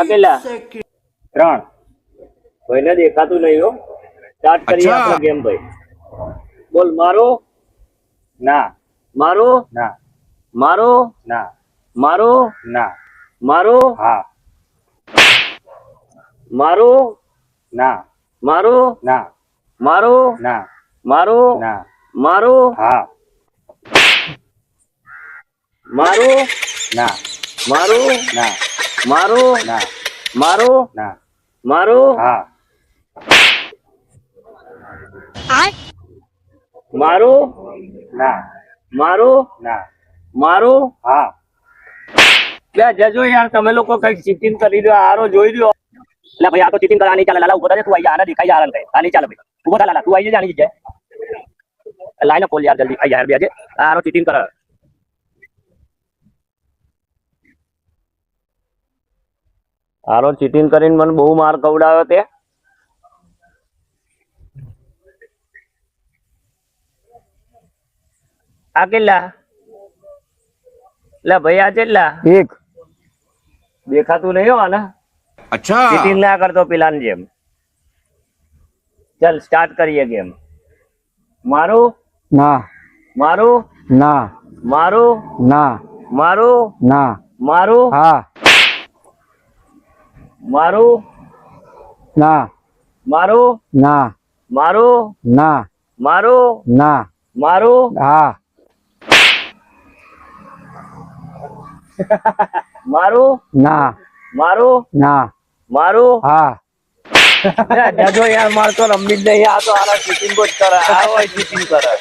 અકેલા 3 કોઈને દેખાતું નહીં હો. સ્ટાર્ટ કરીએ આપણે ગેમ ભાઈ. બોલ મારો ના, મારો ના, મારો ના, મારો ના, મારો હા, મારો ના, મારો ના, મારો ના, મારો ના, મારો હા, મારો ના, મારો ના, મારો ના, મારો ના, મારો હા, મારો ના, મારો ના, મારો હા. લે જજો યાર, તમે લોકો કઈક ચીટિંગ કરી દો. આરો જોઈ દો. એટલે ભાઈ આ તો ચીટિંગ કરવા નહીં ચાલે. લાલા ઉભો થા, તું આઈ આને દેખાઈ યાર. આ નહીં ચાલે ભાઈ. ઉભો થા લાલા, તું આઈ જાણી જગ્યાએ. લાઈને ખોલ યાર જલ્દી. આઈ યાર બેજે. આરો ચીટિંગ કરે. આરો ચીટિંગ કરીને મને બહુ માર કવડાવ્યો તે. આ કેટલા? લે ભાઈ આ કેટલા? 1 દેખાતું નહીં હો આને. અચ્છા, ચીટિંગ ના કરતો પેલાની જેમ. ચલ સ્ટાર્ટ કરીએ ગેમ. મારું ના, મારું ના, મારું ના, મારું ના, મારું હા, મારું ના, મારું ના, મારું ના, મારું ના, મારું હા, મારું ના, મારું ના, મારું હા. જજો યાર, માર તો રમી જ નહીં. આ તો આના ચીટિંગ જ કરે. આ હોય ચીટિંગ કરે.